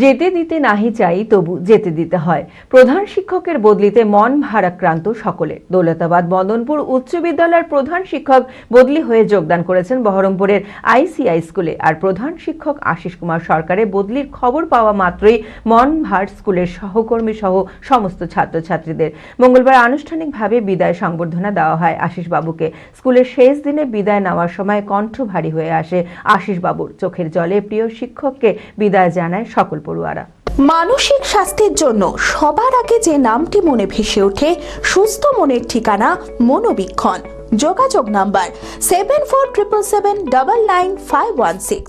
যেতে দিতে নাহি চাই তবু যেতে দিতে হয়। প্রধান শিক্ষকের বদলিতে মন ভারাক্রান্ত সকলে। দৌলতাবাদ মদনপুর উচ্চ বিদ্যালয়ের প্রধান শিক্ষক বদলি হয়ে যোগদান করেছেন বহরমপুরের আইসিআই স্কুলে। আর প্রধান শিক্ষক আশিস কুমার সরকারের বদলির খবর পাওয়া মাত্রই মন ভার স্কুলের সহকর্মী সহ সমস্ত ছাত্রছাত্রীদের। মঙ্গলবার আনুষ্ঠানিকভাবে বিদায় সংবর্ধনা দেওয়া হয় আশিস বাবুকে। স্কুলের শেষ দিনে বিদায় নেওয়ার সময় কণ্ঠ ভারী হয়ে আসে আশিস বাবুর। চোখের জলে প্রিয় শিক্ষককে বিদায় জানায় সকল পড়ুয়ারা। মানসিক স্বাস্থ্যের জন্য সবার আগে যে নামটি মনে ভেসে ওঠে, সুস্থ মনের ঠিকানা মনোবীক্ষণ। যোগাযোগ নাম্বার 7477799516।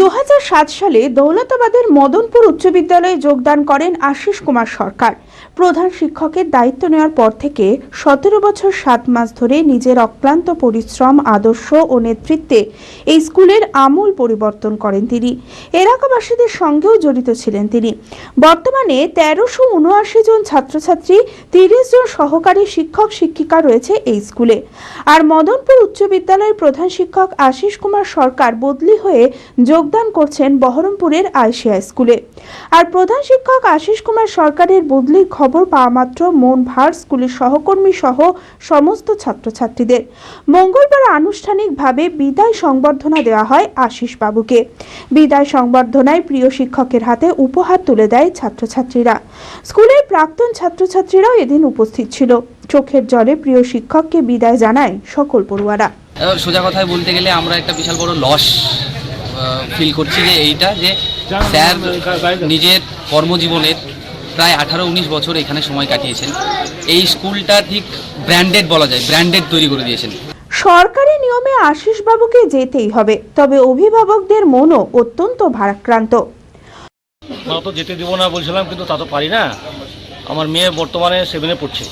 2007 সালে দৌলতাবাদের মদনপুর উচ্চ বিদ্যালয়ে যোগদান করেন আশিস কুমার সরকার। প্রধান শিক্ষকের দায়িত্ব নেওয়ার পর থেকে 17 বছর 7 মাস ধরে নিজের অক্লান্ত পরিশ্রম, আদর্শ ও নেতৃত্বে এই স্কুলের আমূল পরিবর্তন করেন তিনি। এলাকাবাসীদের সঙ্গেও জড়িত ছিলেন তিনি। বর্তমানে 1379 জন ছাত্রছাত্রী, 30 জন সহকারী শিক্ষক শিক্ষিকা রয়েছে এই স্কুলে। আর মদনপুর উচ্চ বিদ্যালয়ের প্রধান শিক্ষক আশিস কুমার সরকার বদলি হয়ে যোগদান করছেন বহরমপুরের আইসিআই স্কুলে। আর প্রধান শিক্ষক আশিস কুমার সরকারের বদলির খবর পাওয়া মাত্র মন ভার স্কুলের সহকর্মী সহ সমস্ত ছাত্রছাত্রীদের। মঙ্গলবার আনুষ্ঠানিকভাবে বিদায় সংবর্ধনা দেওয়া হয় আশিস বাবুকে। বিদায় সংবর্ধনায় প্রিয় শিক্ষকের হাতে উপহার তুলে দেয় ছাত্রছাত্রীরা। স্কুলের প্রাক্তন ছাত্রছাত্রীরাও এদিন উপস্থিত ছিল। চোখের জলে প্রিয় শিক্ষককে বিদায় জানায় সকল পড়ুয়ারা। সোজা কথায় বলতে গেলে আমরা একটা বিশাল বড় লস ফিল করছি, যে এইটা যে স্যার নিজের কর্মজীবনের প্রায় 18-19 বছর এখানে সময় কাটিয়েছেন। এই স্কুলটা ঠিক ব্র্যান্ডেড বলা যায়, ব্র্যান্ডেড তৈরি করে দিয়েছেন। সরকারি নিয়মে আশিস বাবুকে যেতেই হবে, তবে অভিভাবকদের মনও অত্যন্ত ভারাক্রান্ত। তো যেতে দেবো না বলছিলাম, কিন্তু তা তো পারি না। আমার মেয়ে বর্তমানে 7-এ পড়ছে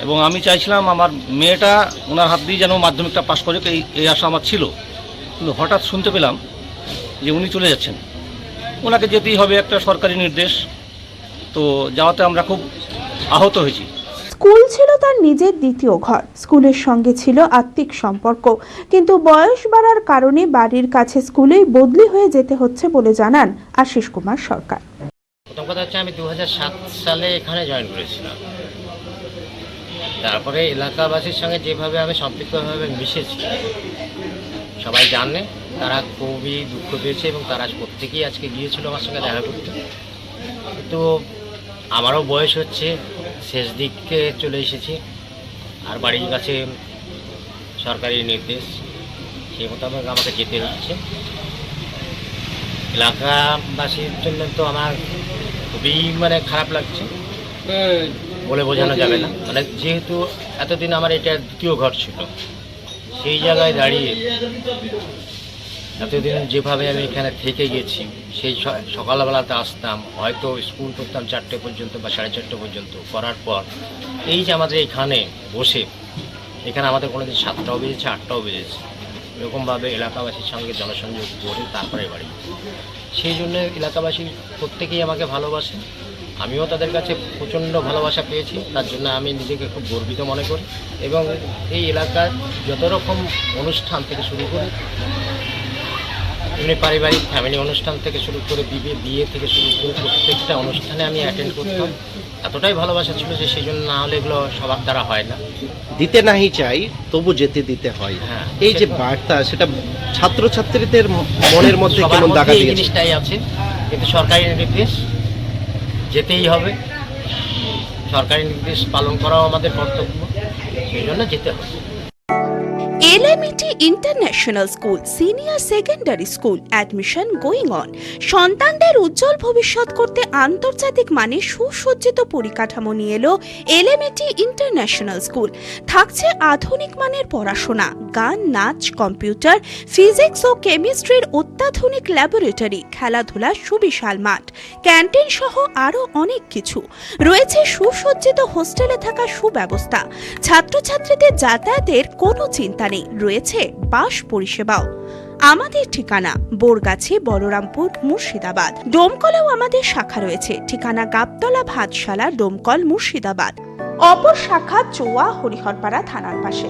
এবং আমি চাইছিলাম আমার মেয়েটা ওনার হাত দিয়ে যেন মাধ্যমিকটা পাশ করে, এই আশা আমার ছিল। কিন্তু হঠাৎ শুনতে পেলাম যে উনি চলে যাচ্ছেন। ওনাকে যেতেই হবে, একটা সরকারি নির্দেশ। তো যাওয়াতে আমরা খুব আহত হয়েছি। স্কুল ছিল তার নিজের দ্বিতীয় ঘর। স্কুলের সঙ্গে ছিল আত্মিক সম্পর্ক, কিন্তু বয়স বাড়ার কারণে বাড়ির কাছে স্কুলেই বদলি হয়ে যেতে হচ্ছে বলে জানান আশিস কুমার সরকার। প্রথম কথা হচ্ছে, আমি 2007 সালে এখানে জয়েন করেছিলাম। তারপরে এলাকাবাসীর সঙ্গে যেভাবে আমি সম্পৃক্তভাবে মিশেছি, সবাই জানে, তারা খুবই দুঃখ পেয়েছে এবং তারা প্রত্যেকেই আজকে গিয়েছিল আমার সঙ্গে দেখা করতে। কিন্তু আমারও বয়স হচ্ছে, শেষ দিকে চলে এসেছি। আর বাড়ির কাছে সরকারি নির্দেশ, সেই মোতাবেক আমাকে যেতে হচ্ছে। এলাকাবাসীর জন্য তো আমার খুবই খারাপ লাগছে, বলে বোঝানো যাবে না। যেহেতু এতদিন আমার এটা দ্বিতীয় ঘর ছিল, সেই জায়গায় দাঁড়িয়ে এতদিন যেভাবে আমি এখানে থেকে গেছি, সেই সকালবেলাতে আসতাম, হয়তো স্কুল করতাম 4টে পর্যন্ত বা 4:30 পর্যন্ত, করার পর এই যে আমাদের এখানে বসে, এখানে আমাদের কোনোদিন 7টাও বেজেছে, 8টাও বেজেছে, এরকমভাবে এলাকাবাসীর সঙ্গে জনসংযোগ করে তারপরে বাড়ি। সেই জন্য এলাকাবাসী প্রত্যেকেই আমাকে ভালোবাসে, আমিও তাদের কাছে প্রচণ্ড ভালোবাসা পেয়েছি। তার জন্য আমি নিজেকে খুব গর্বিত মনে করি। এবং এই এলাকার যত রকম অনুষ্ঠান থেকে শুরু করে, এমনি পারিবারিক ফ্যামিলি অনুষ্ঠান থেকে শুরু করে, বিয়ে থেকে শুরু করে প্রত্যেকটা অনুষ্ঠানে আমি অ্যাটেন্ড করতাম। এতটাই ভালোবাসা ছিল যে সেই জন্য, না হলে এগুলো সবার দ্বারা হয় না। দিতে নাহি চাই তবু যেতে দিতে হয়। হ্যাঁ, এই যে বার্তা, সেটা ছাত্রছাত্রীদের মনের মধ্যে কেমন দাগা দিয়েছে? এই জিনিসটাই আছে, কিন্তু সরকারি নির্দেশ যেতেই হবে। সরকারি নির্দেশ পালন করাও আমাদের কর্তব্য, সেই জন্য যেতে হবে। LMET international school senior secondary school admission going on. সন্তানদের উজ্জ্বল ভবিষ্যৎ করতে আন্তর্জাতিক মানের সুসজ্জিত পরিকাঠামো নিয়ে এলো এলএমইটি ইন্টারন্যাশনাল স্কুল। থাকছে আধুনিক মানের পড়াশোনা, গান, নাচ, কম্পিউটার, ফিজিক্স ও কেমিস্ট্রির অত্যাধুনিক ল্যাবরেটরি, খেলাধুলার সুবিশাল মাঠ, ক্যান্টিন সহ আরও অনেক কিছু। রয়েছে সুসজ্জিত হোস্টেলে থাকার সুব্যবস্থা। ছাত্রছাত্রীদের যাতায়াতের কোনো চিন্তা নেই, রয়েছে বাস পরিষেবাও। আমাদের ঠিকানা বোরগাছি, বলরামপুর, মুর্শিদাবাদ। ডোমকলেও আমাদের শাখা রয়েছে। ঠিকানা গাবতলা, ভাতশালা, ডোমকল, মুর্শিদাবাদ। অপর শাখা চোয়া, হরিহরপাড়া থানার পাশে।